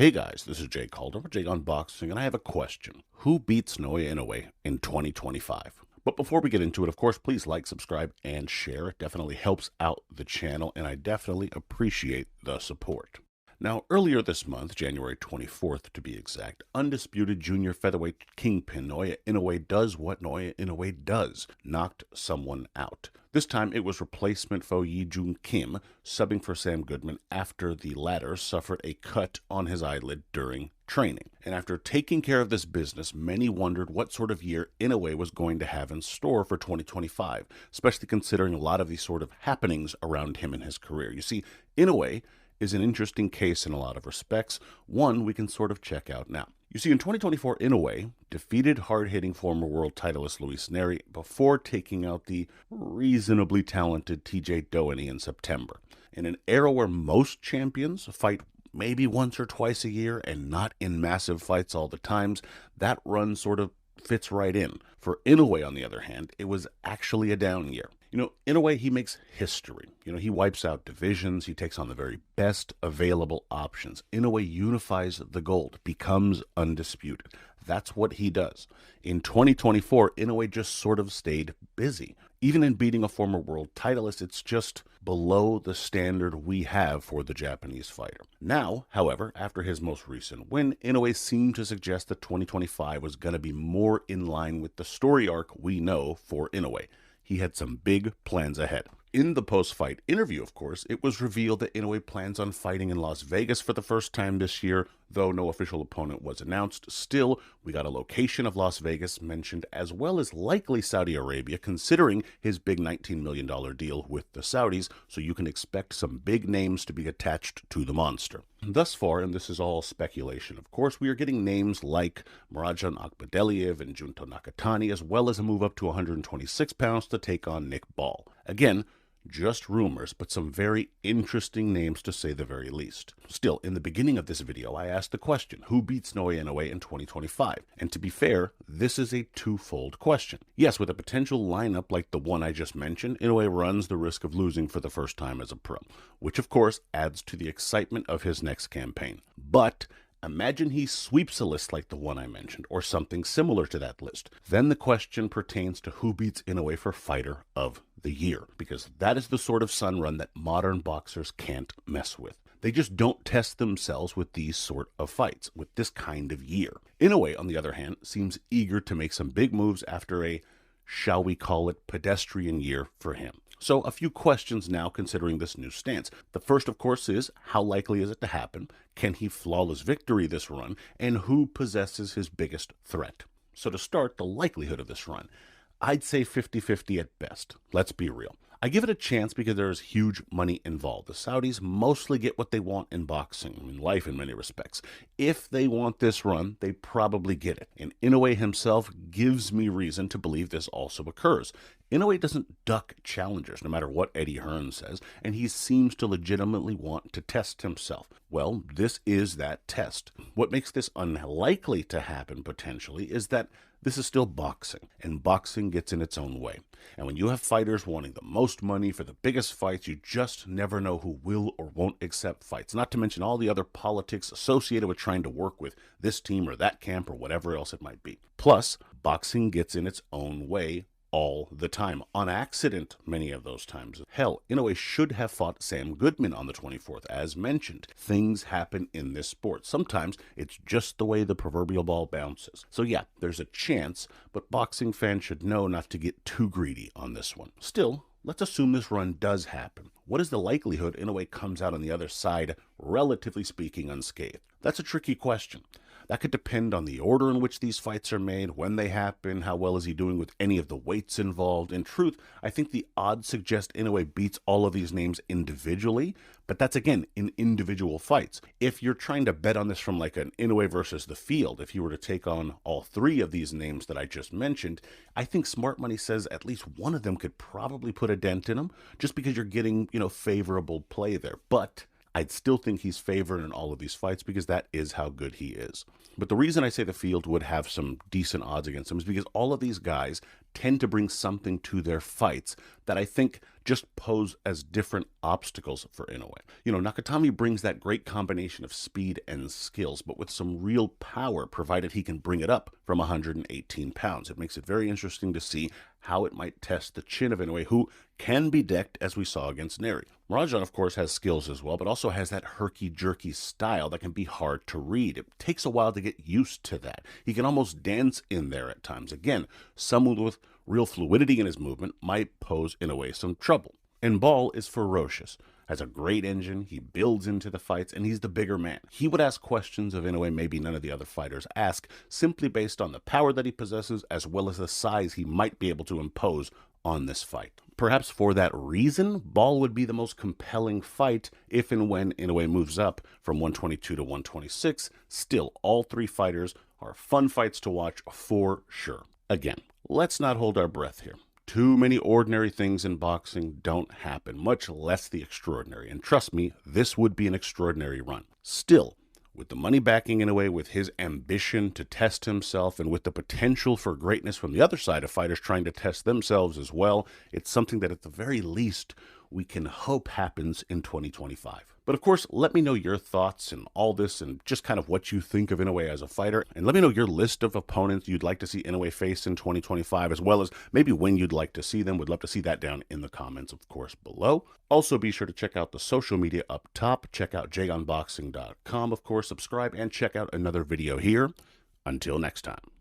Hey guys, this is Jay Calder with JAYONBOXING, and I have a question. Who beats Naoya Inoue in 2025? But before we get into it, of course, please like, subscribe, and share. It definitely helps out the channel, and I definitely appreciate the support. Now, earlier this month, January 24th to be exact, undisputed junior featherweight kingpin Naoya Inoue does what Naoya Inoue does, knocked someone out. This time it was replacement foe JOON Kim subbing for Sam Goodman after the latter suffered a cut on his eyelid during training. And after taking care of this business, many wondered what sort of year Inoue was going to have in store for 2025, especially considering a lot of these sort of happenings around him in his career. You see, Inoue is an interesting case in a lot of respects, one we can sort of check out now. You see, in 2024, Inoue defeated hard-hitting former world titleist Luis Neri before taking out the reasonably talented TJ Doheny in September. In an era where most champions fight maybe once or twice a year and not in massive fights all the times, that run sort of fits right in. For Inoue, on the other hand, it was actually a down year. Inoue, he makes history. He wipes out divisions. He takes on the very best available options. Inoue unifies the gold, becomes undisputed. That's what he does. In 2024, Inoue just sort of stayed busy. Even in beating a former world titleist, it's just below the standard we have for the Japanese fighter. Now, however, after his most recent win, Inoue seemed to suggest that 2025 was going to be more in line with the story arc we know for Inoue. He had some big plans ahead. In the post-fight interview, of course, it was revealed that Inoue plans on fighting in Las Vegas for the first time this year, though no official opponent was announced. Still, we got a location of Las Vegas mentioned, as well as likely Saudi Arabia, considering his big $19 million deal with the Saudis, so you can expect some big names to be attached to the monster. Thus far, and this is all speculation, of course, we are getting names like Muradjan Akhmadaliev and Junto Nakatani, as well as a move up to 126 pounds to take on Nick Ball. Again, just rumors, but some very interesting names to say the very least. Still, in the beginning of this video, I asked the question, who beats Naoya Inoue in 2025? And to be fair, this is a twofold question. Yes, with a potential lineup like the one I just mentioned, Inoue runs the risk of losing for the first time as a pro, which of course adds to the excitement of his next campaign. But imagine he sweeps a list like the one I mentioned, or something similar to that list. Then the question pertains to who beats Inoue for Fighter of the Year, because that is the sort of sun run that modern boxers can't mess with. They just don't test themselves with these sort of fights, with this kind of year. Inoue, on the other hand, seems eager to make some big moves after a, shall we call it, pedestrian year for him. So a few questions now considering this new stance. The first, of course, is how likely is it to happen? Can he flawless victory this run? And who possesses his biggest threat? So to start, the likelihood of this run, I'd say 50-50 at best. Let's be real. I give it a chance because there is huge money involved. The Saudis mostly get what they want in boxing, in life in many respects. If they want this run, they probably get it. And Inoue himself gives me reason to believe this also occurs. Inoue doesn't duck challengers, no matter what Eddie Hearn says, and he seems to legitimately want to test himself. Well, this is that test. What makes this unlikely to happen, potentially, is that this is still boxing, and boxing gets in its own way. And when you have fighters wanting the most money for the biggest fights, you just never know who will or won't accept fights, not to mention all the other politics associated with trying to work with this team or that camp or whatever else it might be. Plus, boxing gets in its own way all the time, on accident many of those times. Hell, Inoue should have fought Sam Goodman on the 24th, as mentioned. Things happen in this sport. Sometimes it's just the way the proverbial ball bounces. So yeah, there's a chance, but boxing fans should know not to get too greedy on this one. Still, let's assume this run does happen. What is the likelihood Inoue comes out on the other side, relatively speaking, unscathed? That's a tricky question. That could depend on the order in which these fights are made, when they happen, how well is he doing with any of the weights involved. In truth, I think the odds suggest Inoue beats all of these names individually, but that's again in individual fights. If you're trying to bet on this from like an Inoue versus the field, if you were to take on all three of these names that I just mentioned, I think smart money says at least one of them could probably put a dent in him, just because you're getting, favorable play there. But I'd still think he's favored in all of these fights because that is how good he is. But the reason I say the field would have some decent odds against him is because all of these guys tend to bring something to their fights that I think just pose as different obstacles for Inoue. Nakatani brings that great combination of speed and skills, but with some real power, provided he can bring it up from 118 pounds. It makes it very interesting to see how it might test the chin of Inoue, who can be decked, as we saw against Neri. Rajan, of course, has skills as well, but also has that herky-jerky style that can be hard to read. It takes a while to get used to that. He can almost dance in there at times. Again, someone with real fluidity in his movement might pose Inoue some trouble. And Ball is ferocious, has a great engine, he builds into the fights, and he's the bigger man. He would ask questions of Inoue maybe none of the other fighters ask, simply based on the power that he possesses as well as the size he might be able to impose on this fight. Perhaps for that reason, Ball would be the most compelling fight if and when Inoue moves up from 122 to 126. Still, all three fighters are fun fights to watch for sure. Again, let's not hold our breath here. Too many ordinary things in boxing don't happen, much less the extraordinary. And trust me, this would be an extraordinary run. Still, with the money backing Inoue, with his ambition to test himself, and with the potential for greatness from the other side of fighters trying to test themselves as well, it's something that at the very least we can hope happens in 2025. But of course, let me know your thoughts and all this and just kind of what you think of Inoue as a fighter. And let me know your list of opponents you'd like to see Inoue face in 2025, as well as maybe when you'd like to see them. Would love to see that down in the comments, of course, below. Also, be sure to check out the social media up top. Check out JAYONBOXING.com, of course, subscribe, and check out another video here. Until next time.